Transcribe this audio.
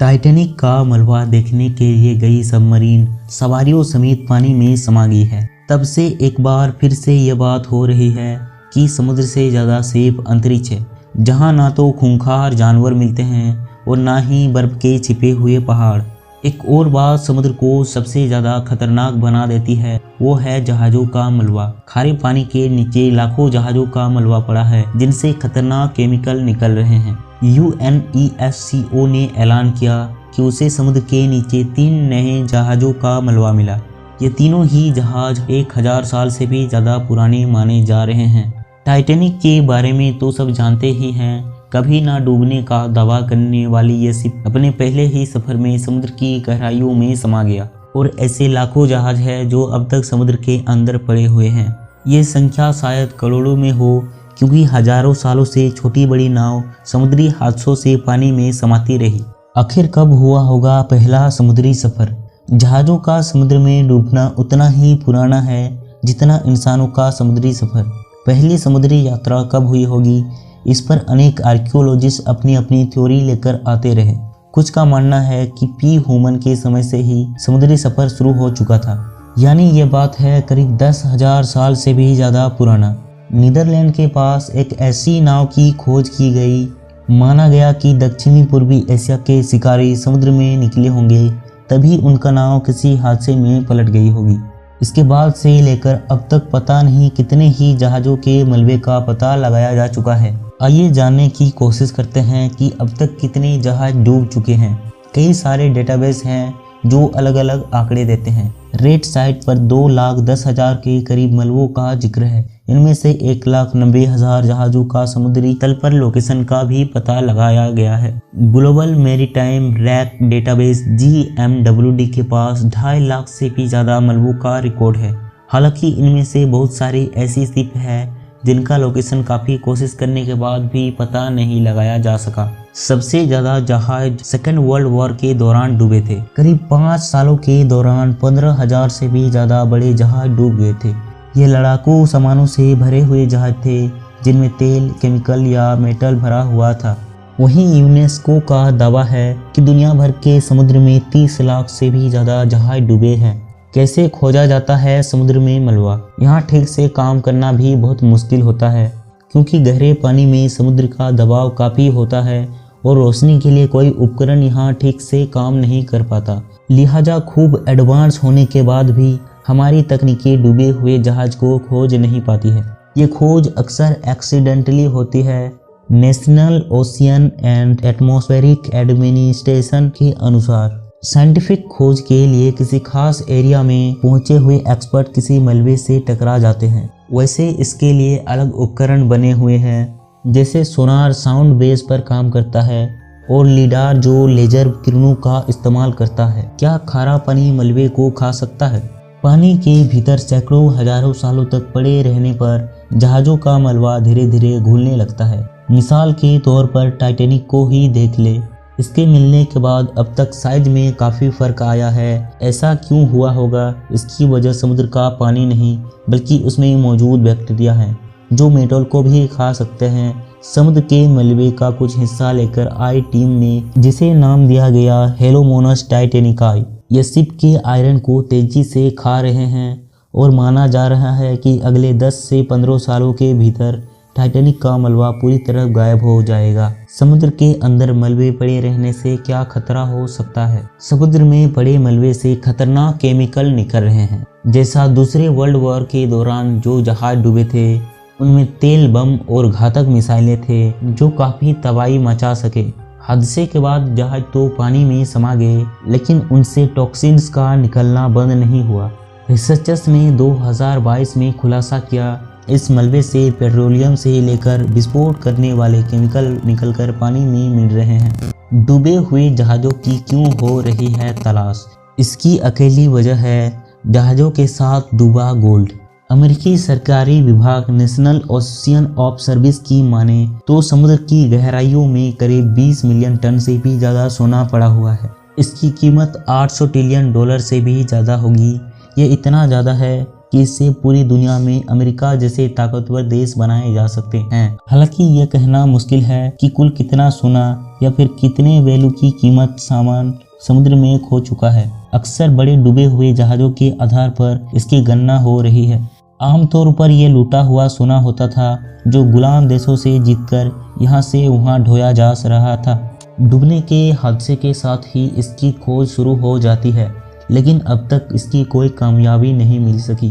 Titanic का मलबा देखने के लिए गई सबमरीन सवारियों समेत पानी में समा गई है। तब से एक बार फिर से ये बात हो रही है कि समुद्र से ज़्यादा सेफ अंतरिक्ष है, जहाँ ना तो खूंखार जानवर मिलते हैं और ना ही बर्फ के छिपे हुए पहाड़। एक और बात समुद्र को सबसे ज़्यादा खतरनाक बना देती है, वो है जहाज़ों का मलबा। खारे पानी के नीचे लाखों जहाज़ों का मलबा पड़ा है, जिनसे खतरनाक केमिकल निकल रहे हैं। UNESCO ने ऐलान किया कि उसे समुद्र के नीचे 3 नए जहाज़ों का मलबा मिला। ये तीनों ही जहाज़ 1000 साल से भी ज़्यादा पुराने माने जा रहे हैं। टाइटैनिक के बारे में तो सब जानते ही हैं। कभी ना डूबने का दावा करने वाली ये शिप अपने पहले ही सफर में समुद्र की गहराइयों में समा गया, और ऐसे लाखों जहाज हैं जो अब तक समुद्र के अंदर पड़े हुए हैं। ये संख्या शायद करोड़ों में हो, क्योंकि हजारों सालों से छोटी बड़ी नाव समुद्री हादसों से पानी में समाती रही। आखिर कब हुआ होगा पहला समुद्री सफर? जहाज़ों का समुद्र में डूबना उतना ही पुराना है जितना इंसानों का समुद्री सफर। पहली समुद्री यात्रा कब हुई होगी, इस पर अनेक आर्कियोलॉजिस्ट अपनी अपनी थ्योरी लेकर आते रहे। कुछ का मानना है कि प्री ह्यूमन के समय से ही समुद्री सफर शुरू हो चुका था, यानी ये बात है करीब 10,000 साल से भी ज़्यादा पुराना। नीदरलैंड के पास एक ऐसी नाव की खोज की गई। माना गया कि दक्षिणी पूर्वी एशिया के शिकारी समुद्र में निकले होंगे, तभी उनका नाव किसी हादसे में पलट गई होगी। इसके बाद से लेकर अब तक पता नहीं कितने ही जहाज़ों के मलबे का पता लगाया जा चुका है। आइए जानने की कोशिश करते हैं कि अब तक कितने जहाज डूब चुके हैं। कई सारे डेटाबेस हैं जो अलग अलग आंकड़े देते हैं। रेड साइट पर 2,10,000 के करीब मलबों का जिक्र है। इनमें से 1,90,000 जहाज़ों का समुद्री तल पर लोकेशन का भी पता लगाया गया है। Global maritime rack database GMWD के पास 2.5 लाख से भी ज़्यादा मलबों का रिकॉर्ड है। हालांकि इनमें से बहुत सारी ऐसी शिप है जिनका लोकेशन काफ़ी कोशिश करने के बाद भी पता नहीं लगाया जा सका। सबसे ज़्यादा जहाज सेकेंड वर्ल्ड वॉर के दौरान डूबे थे। करीब 5 सालों के दौरान 15,000 से भी ज़्यादा बड़े जहाज डूब गए थे। ये लड़ाकू सामानों से भरे हुए जहाज थे, जिनमें तेल, केमिकल या मेटल भरा हुआ था। वहीं यूनेस्को का दावा है कि दुनिया भर के समुद्र में 30 लाख से भी ज़्यादा जहाज डूबे हैं। कैसे खोजा जाता है समुद्र में मलबा? यहाँ ठीक से काम करना भी बहुत मुश्किल होता है, क्योंकि गहरे पानी में समुद्र का दबाव काफ़ी होता है और रोशनी के लिए कोई उपकरण यहाँ ठीक से काम नहीं कर पाता। लिहाजा खूब एडवांस होने के बाद भी हमारी तकनीकी डूबे हुए जहाज को खोज नहीं पाती है। ये खोज अक्सर एक्सीडेंटली होती है। National ocean and atmospheric administration के अनुसार साइंटिफिक खोज के लिए किसी खास एरिया में पहुंचे हुए एक्सपर्ट किसी मलबे से टकरा जाते हैं। वैसे इसके लिए अलग उपकरण बने हुए हैं, जैसे सोनार साउंड बेस पर काम करता है और लीडार जो लेजर किरणों का इस्तेमाल करता है। क्या खारा पानी मलबे को खा सकता है? पानी के भीतर सैकड़ों हजारों सालों तक पड़े रहने पर जहाज़ों का मलबा धीरे धीरे घुलने लगता है। मिसाल के तौर पर टाइटैनिक को ही देख ले। इसके मिलने के बाद अब तक साइज में काफ़ी फर्क आया है। ऐसा क्यों हुआ होगा? इसकी वजह समुद्र का पानी नहीं, बल्कि उसमें मौजूद बैक्टीरिया हैं जो मेटल को भी खा सकते हैं। समुद्र के मलबे का कुछ हिस्सा लेकर आई टीम ने, जिसे नाम दिया गया हेलोमोनस टाइटेनिकाई, ये शिप के आयरन को तेजी से खा रहे हैं और माना जा रहा है कि अगले 10 से 15 सालों के भीतर टाइटैनिक का मलबा पूरी तरह गायब हो जाएगा। समुद्र के अंदर मलबे पड़े रहने से क्या खतरा हो सकता है? समुद्र में पड़े मलबे से खतरनाक केमिकल निकल रहे हैं। जैसा दूसरे वर्ल्ड वॉर के दौरान जो जहाज डूबे थे, उनमें तेल, बम और घातक मिसाइलें थे जो काफ़ी तबाही मचा सके। हादसे के बाद जहाज तो पानी में समा गए, लेकिन उनसे टॉक्सिन्स का निकलना बंद नहीं हुआ। रिसर्चर्स ने 2022 में खुलासा किया, इस मलबे से पेट्रोलियम से लेकर विस्फोट करने वाले केमिकल निकलकर पानी में मिल रहे हैं। डूबे हुए जहाज़ों की क्यों हो रही है तलाश? इसकी अकेली वजह है जहाज़ों के साथ डूबा गोल्ड। अमेरिकी सरकारी विभाग नेशनल ओशियन ऑफ सर्विस की माने तो समुद्र की गहराइयों में करीब 20 मिलियन टन से भी ज़्यादा सोना पड़ा हुआ है। इसकी कीमत $800 ट्रिलियन से भी ज़्यादा होगी। ये इतना ज़्यादा है कि इससे पूरी दुनिया में अमेरिका जैसे ताकतवर देश बनाए जा सकते हैं। हालांकि यह कहना मुश्किल है कि कुल कितना सोना या फिर कितने वैल्यू की कीमत सामान समुद्र में खो चुका है। अक्सर बड़े डूबे हुए जहाज़ों के आधार पर इसकी गणना हो रही है। आमतौर पर यह लूटा हुआ सोना होता था जो गुलाम देशों से जीतकर यहाँ से वहाँ ढोया जा रहा था। डूबने के हादसे के साथ ही इसकी खोज शुरू हो जाती है, लेकिन अब तक इसकी कोई कामयाबी नहीं मिल सकी।